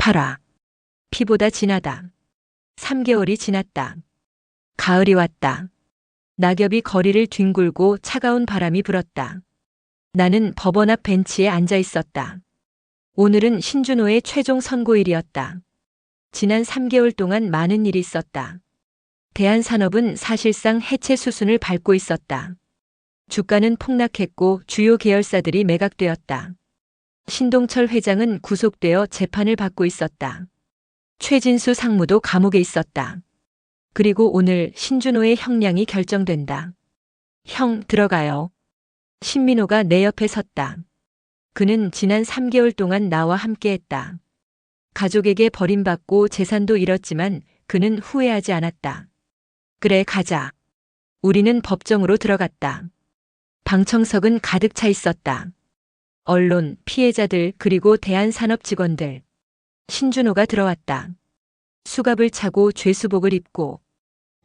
8화. 피보다 진하다. 3개월이 지났다. 가을이 왔다. 낙엽이 거리를 뒹굴고 차가운 바람이 불었다. 나는 법원 앞 벤치에 앉아 있었다. 오늘은 신준호의 최종 선고일이었다. 지난 3개월 동안 많은 일이 있었다. 대한산업은 사실상 해체 수순을 밟고 있었다. 주가는 폭락했고 주요 계열사들이 매각되었다. 신동철 회장은 구속되어 재판을 받고 있었다. 최진수 상무도 감옥에 있었다. 그리고 오늘 신준호의 형량이 결정된다. 형, 들어가요. 신민호가 내 옆에 섰다. 그는 지난 3개월 동안 나와 함께했다. 가족에게 버림받고 재산도 잃었지만 그는 후회하지 않았다. 그래, 가자. 우리는 법정으로 들어갔다. 방청석은 가득 차 있었다. 언론, 피해자들, 그리고 대한산업 직원들. 신준호가 들어왔다. 수갑을 차고 죄수복을 입고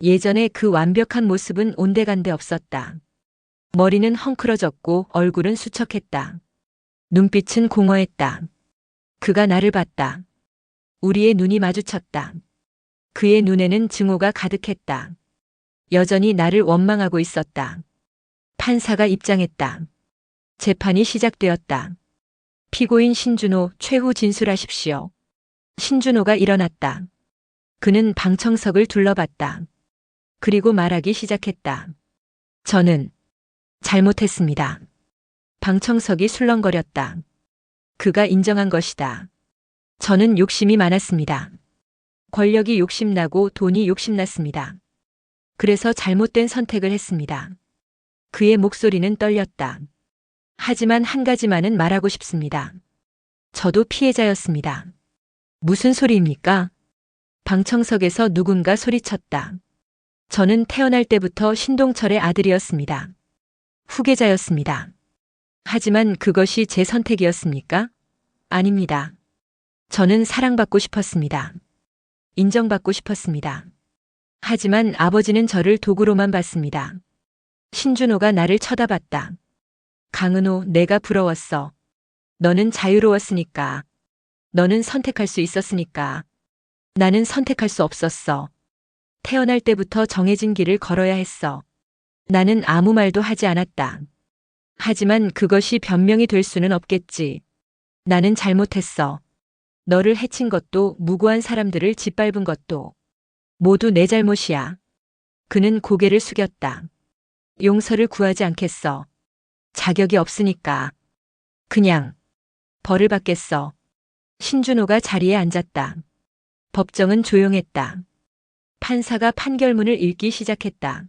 예전의 그 완벽한 모습은 온데간데 없었다. 머리는 헝클어졌고 얼굴은 수척했다. 눈빛은 공허했다. 그가 나를 봤다. 우리의 눈이 마주쳤다. 그의 눈에는 증오가 가득했다. 여전히 나를 원망하고 있었다. 판사가 입장했다. 재판이 시작되었다. 피고인 신준호, 최후 진술하십시오. 신준호가 일어났다. 그는 방청석을 둘러봤다. 그리고 말하기 시작했다. 저는 잘못했습니다. 방청석이 술렁거렸다. 그가 인정한 것이다. 저는 욕심이 많았습니다. 권력이 욕심나고 돈이 욕심났습니다. 그래서 잘못된 선택을 했습니다. 그의 목소리는 떨렸다. 하지만 한 가지만은 말하고 싶습니다. 저도 피해자였습니다. 무슨 소리입니까? 방청석에서 누군가 소리쳤다. 저는 태어날 때부터 신동철의 아들이었습니다. 후계자였습니다. 하지만 그것이 제 선택이었습니까? 아닙니다. 저는 사랑받고 싶었습니다. 인정받고 싶었습니다. 하지만 아버지는 저를 도구로만 봤습니다. 신준호가 나를 쳐다봤다. 강은호, 내가 부러웠어. 너는 자유로웠으니까. 너는 선택할 수 있었으니까. 나는 선택할 수 없었어. 태어날 때부터 정해진 길을 걸어야 했어. 나는 아무 말도 하지 않았다. 하지만 그것이 변명이 될 수는 없겠지. 나는 잘못했어. 너를 해친 것도 무고한 사람들을 짓밟은 것도 모두 내 잘못이야. 그는 고개를 숙였다. 용서를 구하지 않겠어. 자격이 없으니까. 그냥 벌을 받겠어. 신준호가 자리에 앉았다. 법정은 조용했다. 판사가 판결문을 읽기 시작했다.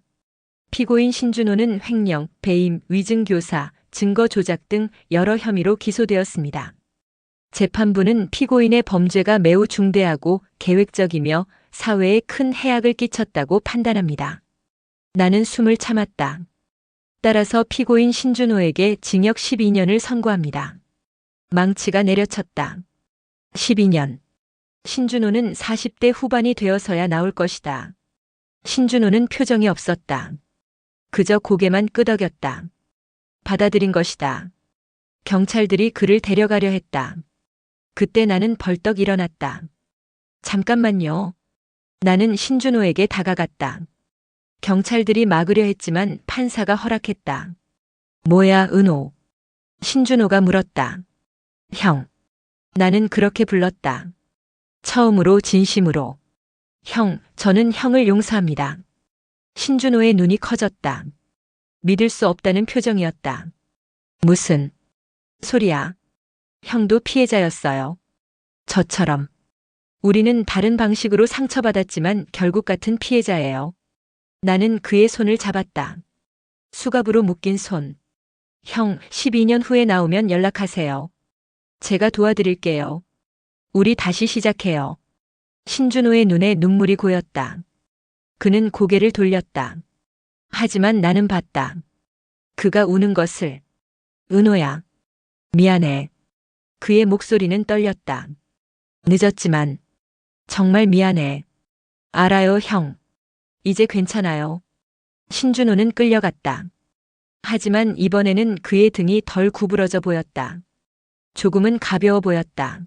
피고인 신준호는 횡령, 배임, 위증교사, 증거 조작 등 여러 혐의로 기소되었습니다. 재판부는 피고인의 범죄가 매우 중대하고 계획적이며 사회에 큰 해악을 끼쳤다고 판단합니다. 나는 숨을 참았다. 따라서 피고인 신준호에게 징역 12년을 선고합니다. 망치가 내려쳤다. 12년. 신준호는 40대 후반이 되어서야 나올 것이다. 신준호는 표정이 없었다. 그저 고개만 끄덕였다. 받아들인 것이다. 경찰들이 그를 데려가려 했다. 그때 나는 벌떡 일어났다. 잠깐만요. 나는 신준호에게 다가갔다. 경찰들이 막으려 했지만 판사가 허락했다. 뭐야, 은호? 신준호가 물었다. 형. 나는 그렇게 불렀다. 처음으로 진심으로. 형, 저는 형을 용서합니다. 신준호의 눈이 커졌다. 믿을 수 없다는 표정이었다. 무슨 소리야? 형도 피해자였어요. 저처럼. 우리는 다른 방식으로 상처받았지만 결국 같은 피해자예요. 나는 그의 손을 잡았다. 수갑으로 묶인 손. 형, 12년 후에 나오면 연락하세요. 제가 도와드릴게요. 우리 다시 시작해요. 신준호의 눈에 눈물이 고였다. 그는 고개를 돌렸다. 하지만 나는 봤다. 그가 우는 것을. 은호야. 미안해. 그의 목소리는 떨렸다. 늦었지만. 정말 미안해. 알아요, 형. 이제 괜찮아요. 신준호는 끌려갔다. 하지만 이번에는 그의 등이 덜 구부러져 보였다. 조금은 가벼워 보였다.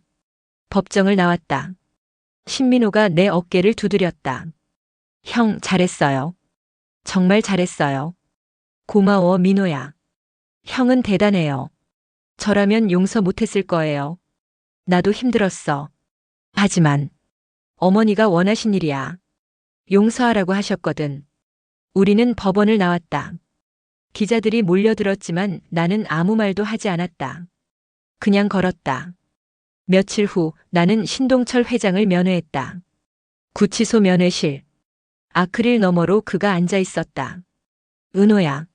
법정을 나왔다. 신민호가 내 어깨를 두드렸다. 형, 잘했어요. 정말 잘했어요. 고마워, 민호야. 형은 대단해요. 저라면 용서 못했을 거예요. 나도 힘들었어. 하지만 어머니가 원하신 일이야. 용서하라고 하셨거든. 우리는 법원을 나왔다. 기자들이 몰려들었지만 나는 아무 말도 하지 않았다. 그냥 걸었다. 며칠 후 나는 신동철 회장을 면회했다. 구치소 면회실. 아크릴 너머로 그가 앉아 있었다. 은호야.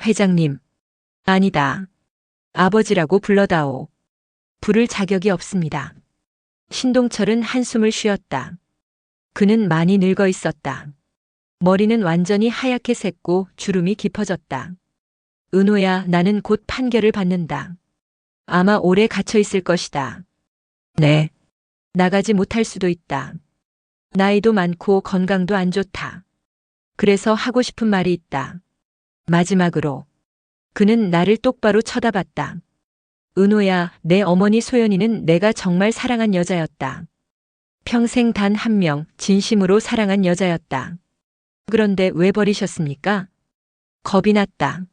회장님. 아니다. 아버지라고 불러다오. 부를 자격이 없습니다. 신동철은 한숨을 쉬었다. 그는 많이 늙어 있었다. 머리는 완전히 하얗게 샜고 주름이 깊어졌다. 은호야, 나는 곧 판결을 받는다. 아마 오래 갇혀 있을 것이다. 네. 나가지 못할 수도 있다. 나이도 많고 건강도 안 좋다. 그래서 하고 싶은 말이 있다. 마지막으로. 그는 나를 똑바로 쳐다봤다. 은호야, 내 어머니 소연이는 내가 정말 사랑한 여자였다. 평생 단 한 명 진심으로 사랑한 여자였다. 그런데 왜 버리셨습니까? 겁이 났다.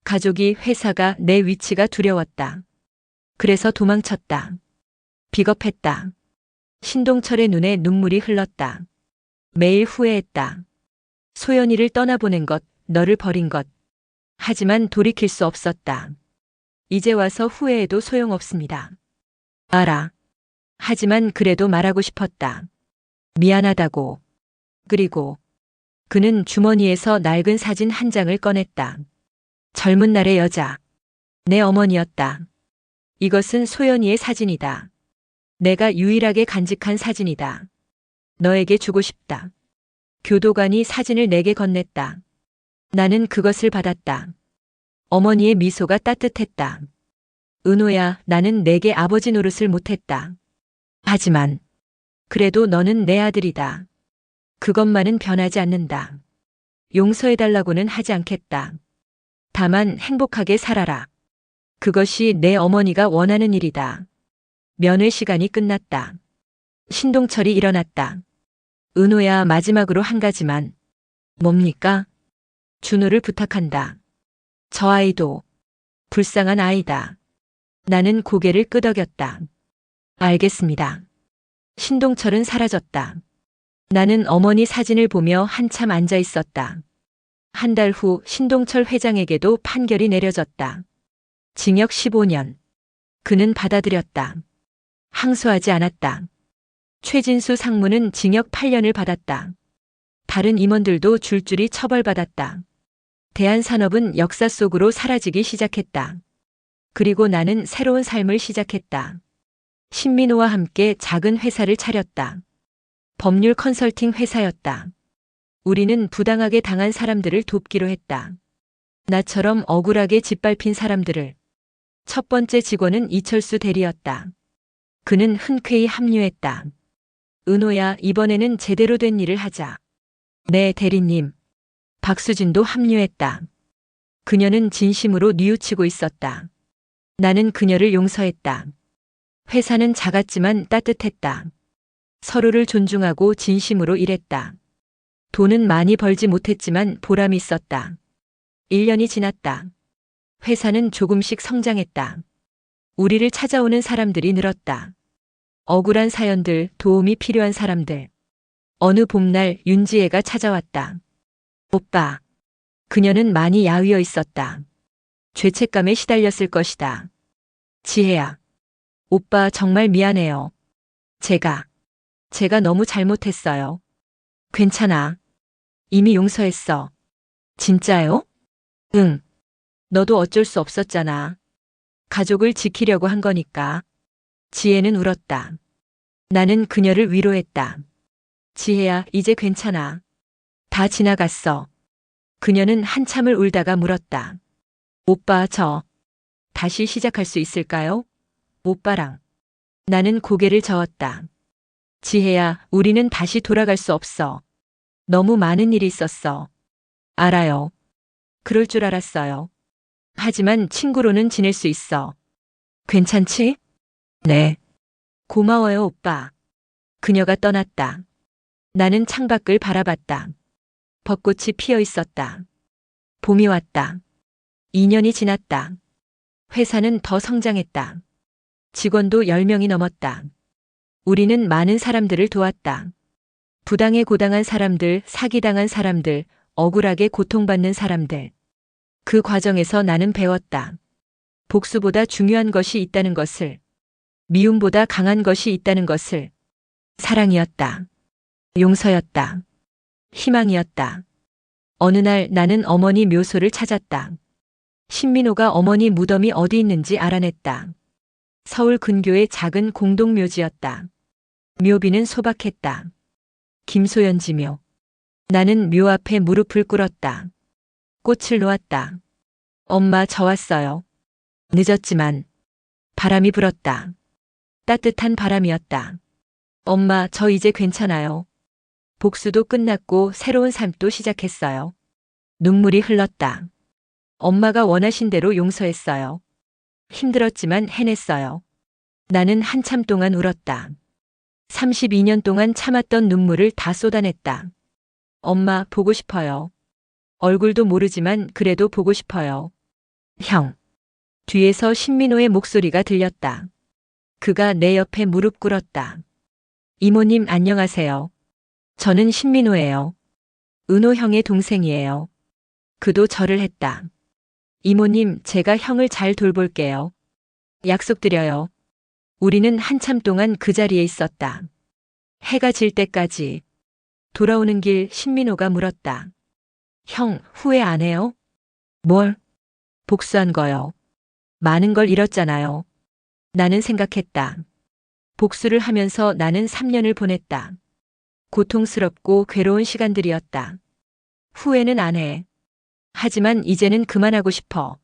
가족이, 회사가, 내 위치가 두려웠다. 그래서 도망쳤다. 비겁했다. 신동철의 눈에 눈물이 흘렀다. 매일 후회했다. 소연이를 떠나보낸 것, 너를 버린 것. 하지만 돌이킬 수 없었다. 이제 와서 후회해도 소용없습니다. 알아. 하지만 그래도 말하고 싶었다. 미안하다고. 그리고 그는 주머니에서 낡은 사진 한 장을 꺼냈다. 젊은 날의 여자. 내 어머니였다. 이것은 소연이의 사진이다. 내가 유일하게 간직한 사진이다. 너에게 주고 싶다. 교도관이 사진을 내게 건넸다. 나는 그것을 받았다. 어머니의 미소가 따뜻했다. 은호야, 나는 내게 아버지 노릇을 못했다. 하지만 그래도 너는 내 아들이다. 그것만은 변하지 않는다. 용서해달라고는 하지 않겠다. 다만 행복하게 살아라. 그것이 내 어머니가 원하는 일이다. 면회 시간이 끝났다. 신동철이 일어났다. 은호야, 마지막으로 한 가지만. 뭡니까? 준호를 부탁한다. 저 아이도 불쌍한 아이다. 나는 고개를 끄덕였다. 알겠습니다. 신동철은 사라졌다. 나는 어머니 사진을 보며 한참 앉아 있었다. 한 달 후 신동철 회장에게도 판결이 내려졌다. 징역 15년. 그는 받아들였다. 항소하지 않았다. 최진수 상무는 징역 8년을 받았다. 다른 임원들도 줄줄이 처벌받았다. 대한산업은 역사 속으로 사라지기 시작했다. 그리고 나는 새로운 삶을 시작했다. 신민호와 함께 작은 회사를 차렸다. 법률 컨설팅 회사였다. 우리는 부당하게 당한 사람들을 돕기로 했다. 나처럼 억울하게 짓밟힌 사람들을. 첫 번째 직원은 이철수 대리였다. 그는 흔쾌히 합류했다. 은호야, 이번에는 제대로 된 일을 하자. 네, 대리님. 박수진도 합류했다. 그녀는 진심으로 뉘우치고 있었다. 나는 그녀를 용서했다. 회사는 작았지만 따뜻했다. 서로를 존중하고 진심으로 일했다. 돈은 많이 벌지 못했지만 보람이 있었다. 1년이 지났다. 회사는 조금씩 성장했다. 우리를 찾아오는 사람들이 늘었다. 억울한 사연들, 도움이 필요한 사람들. 어느 봄날 윤지혜가 찾아왔다. 오빠. 그녀는 많이 야위어 있었다. 죄책감에 시달렸을 것이다. 지혜야. 오빠, 정말 미안해요. 제가 너무 잘못했어요. 괜찮아. 이미 용서했어. 진짜요? 응. 너도 어쩔 수 없었잖아. 가족을 지키려고 한 거니까. 지혜는 울었다. 나는 그녀를 위로했다. 지혜야, 이제 괜찮아. 다 지나갔어. 그녀는 한참을 울다가 물었다. 오빠, 다시 시작할 수 있을까요? 오빠랑. 나는 고개를 저었다. 지혜야, 우리는 다시 돌아갈 수 없어. 너무 많은 일이 있었어. 알아요. 그럴 줄 알았어요. 하지만 친구로는 지낼 수 있어. 괜찮지? 네. 고마워요, 오빠. 그녀가 떠났다. 나는 창밖을 바라봤다. 벚꽃이 피어 있었다. 봄이 왔다. 2년이 지났다. 회사는 더 성장했다. 직원도 10명이 넘었다. 우리는 많은 사람들을 도왔다. 부당에 고당한 사람들, 사기당한 사람들, 억울하게 고통받는 사람들. 그 과정에서 나는 배웠다. 복수보다 중요한 것이 있다는 것을. 미움보다 강한 것이 있다는 것을. 사랑이었다. 용서였다. 희망이었다. 어느 날 나는 어머니 묘소를 찾았다. 신민호가 어머니 무덤이 어디 있는지 알아냈다. 서울 근교의 작은 공동묘지였다. 묘비는 소박했다. 김소연지묘. 나는 묘 앞에 무릎을 꿇었다. 꽃을 놓았다. 엄마, 저 왔어요. 늦었지만 바람이 불었다. 따뜻한 바람이었다. 엄마, 저 이제 괜찮아요. 복수도 끝났고 새로운 삶도 시작했어요. 눈물이 흘렀다. 엄마가 원하신 대로 용서했어요. 힘들었지만 해냈어요. 나는 한참 동안 울었다. 32년 동안 참았던 눈물을 다 쏟아냈다. 엄마, 보고 싶어요. 얼굴도 모르지만 그래도 보고 싶어요. 형. 뒤에서 신민호의 목소리가 들렸다. 그가 내 옆에 무릎 꿇었다. 이모님, 안녕하세요. 저는 신민호예요. 은호 형의 동생이에요. 그도 절을 했다. 이모님, 제가 형을 잘 돌볼게요. 약속드려요. 우리는 한참 동안 그 자리에 있었다. 해가 질 때까지. 돌아오는 길 신민호가 물었다. 형, 후회 안 해요? 뭘? 복수한 거요. 많은 걸 잃었잖아요. 나는 생각했다. 복수를 하면서 나는 3년을 보냈다. 고통스럽고 괴로운 시간들이었다. 후회는 안 해. 하지만 이제는 그만하고 싶어.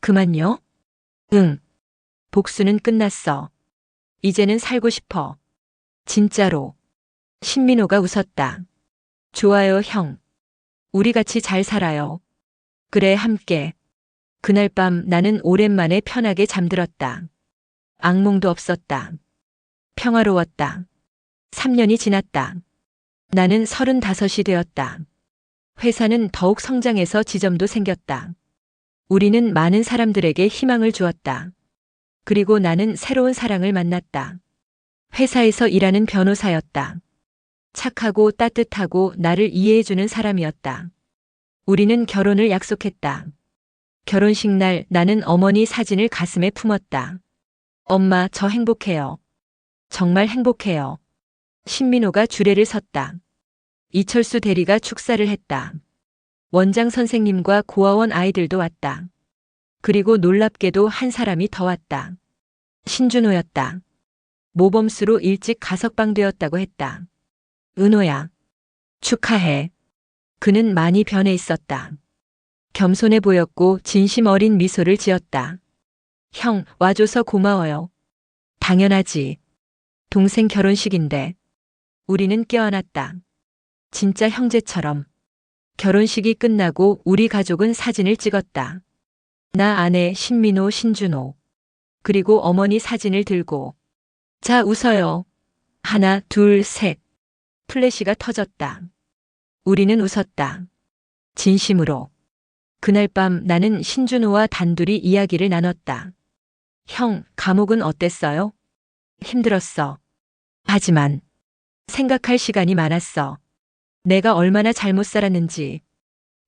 그만요? 응. 복수는 끝났어. 이제는 살고 싶어. 진짜로. 신민호가 웃었다. 좋아요, 형. 우리 같이 잘 살아요. 그래, 함께. 그날 밤 나는 오랜만에 편하게 잠들었다. 악몽도 없었다. 평화로웠다. 3년이 지났다. 나는 35이 되었다. 회사는 더욱 성장해서 지점도 생겼다. 우리는 많은 사람들에게 희망을 주었다. 그리고 나는 새로운 사랑을 만났다. 회사에서 일하는 변호사였다. 착하고 따뜻하고 나를 이해해주는 사람이었다. 우리는 결혼을 약속했다. 결혼식 날 나는 어머니 사진을 가슴에 품었다. 엄마, 저 행복해요. 정말 행복해요. 신민호가 주례를 섰다. 이철수 대리가 축사를 했다. 원장 선생님과 고아원 아이들도 왔다. 그리고 놀랍게도 한 사람이 더 왔다. 신준호였다. 모범수로 일찍 가석방되었다고 했다. 은호야. 축하해. 그는 많이 변해 있었다. 겸손해 보였고 진심 어린 미소를 지었다. 형, 와줘서 고마워요. 당연하지. 동생 결혼식인데. 우리는 껴안았다. 진짜 형제처럼. 결혼식이 끝나고 우리 가족은 사진을 찍었다. 나 아내 신민호, 신준호. 그리고 어머니 사진을 들고. 자, 웃어요. 하나, 둘, 셋. 플래시가 터졌다. 우리는 웃었다. 진심으로. 그날 밤 나는 신준호와 단둘이 이야기를 나눴다. 형, 감옥은 어땠어요? 힘들었어. 하지만 생각할 시간이 많았어. 내가 얼마나 잘못 살았는지.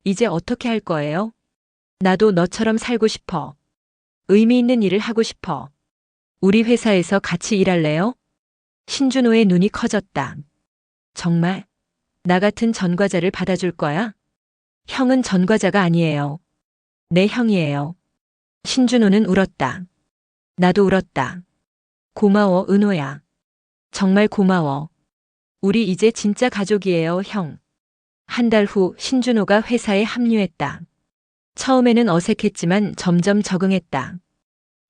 이제 어떻게 할 거예요? 나도 너처럼 살고 싶어. 의미 있는 일을 하고 싶어. 우리 회사에서 같이 일할래요? 신준호의 눈이 커졌다. 정말? 나 같은 전과자를 받아줄 거야? 형은 전과자가 아니에요. 내 형이에요. 신준호는 울었다. 나도 울었다. 고마워, 은호야. 정말 고마워. 우리 이제 진짜 가족이에요, 형. 한 달 후 신준호가 회사에 합류했다. 처음에는 어색했지만 점점 적응했다.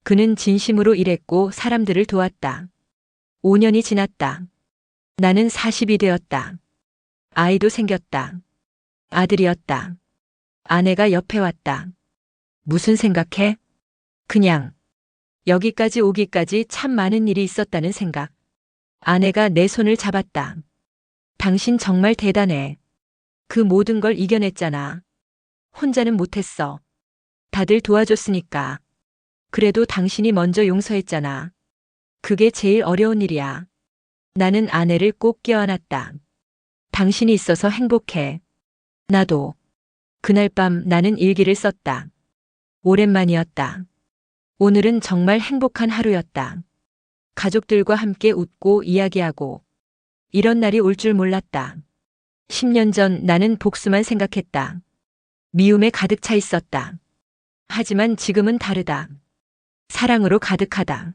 그는 진심으로 일했고 사람들을 도왔다. 5년이 지났다. 나는 40이 되었다. 아이도 생겼다. 아들이었다. 아내가 옆에 왔다. 무슨 생각해? 그냥. 여기까지 오기까지 참 많은 일이 있었다는 생각. 아내가 내 손을 잡았다. 당신 정말 대단해. 그 모든 걸 이겨냈잖아. 혼자는 못했어. 다들 도와줬으니까. 그래도 당신이 먼저 용서했잖아. 그게 제일 어려운 일이야. 나는 아내를 꼭 껴안았다. 당신이 있어서 행복해. 나도. 그날 밤 나는 일기를 썼다. 오랜만이었다. 오늘은 정말 행복한 하루였다. 가족들과 함께 웃고 이야기하고. 이런 날이 올 줄 몰랐다. 10년 전 나는 복수만 생각했다. 미움에 가득 차 있었다. 하지만 지금은 다르다. 사랑으로 가득하다.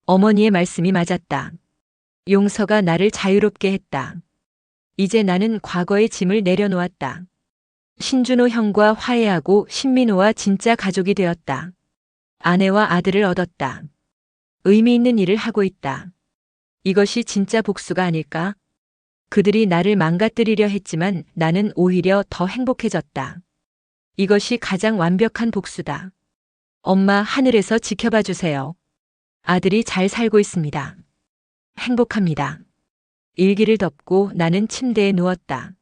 어머니의 말씀이 맞았다. 용서가 나를 자유롭게 했다. 이제 나는 과거의 짐을 내려놓았다. 신준호 형과 화해하고 신민호와 진짜 가족이 되었다. 아내와 아들을 얻었다. 의미 있는 일을 하고 있다. 이것이 진짜 복수가 아닐까? 그들이 나를 망가뜨리려 했지만 나는 오히려 더 행복해졌다. 이것이 가장 완벽한 복수다. 엄마, 하늘에서 지켜봐 주세요. 아들이 잘 살고 있습니다. 행복합니다. 일기를 덮고 나는 침대에 누웠다.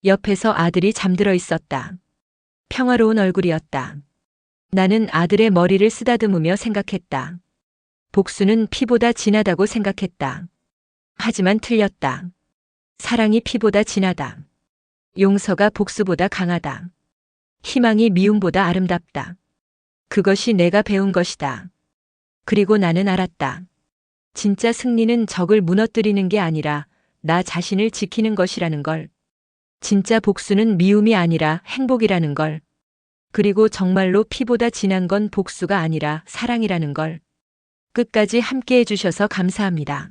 옆에서 아들이 잠들어 있었다. 평화로운 얼굴이었다. 나는 아들의 머리를 쓰다듬으며 생각했다. 복수는 피보다 진하다고 생각했다. 하지만 틀렸다. 사랑이 피보다 진하다. 용서가 복수보다 강하다. 희망이 미움보다 아름답다. 그것이 내가 배운 것이다. 그리고 나는 알았다. 진짜 승리는 적을 무너뜨리는 게 아니라 나 자신을 지키는 것이라는 걸. 진짜 복수는 미움이 아니라 행복이라는 걸. 그리고 정말로 피보다 진한 건 복수가 아니라 사랑이라는 걸. 끝까지 함께 해주셔서 감사합니다.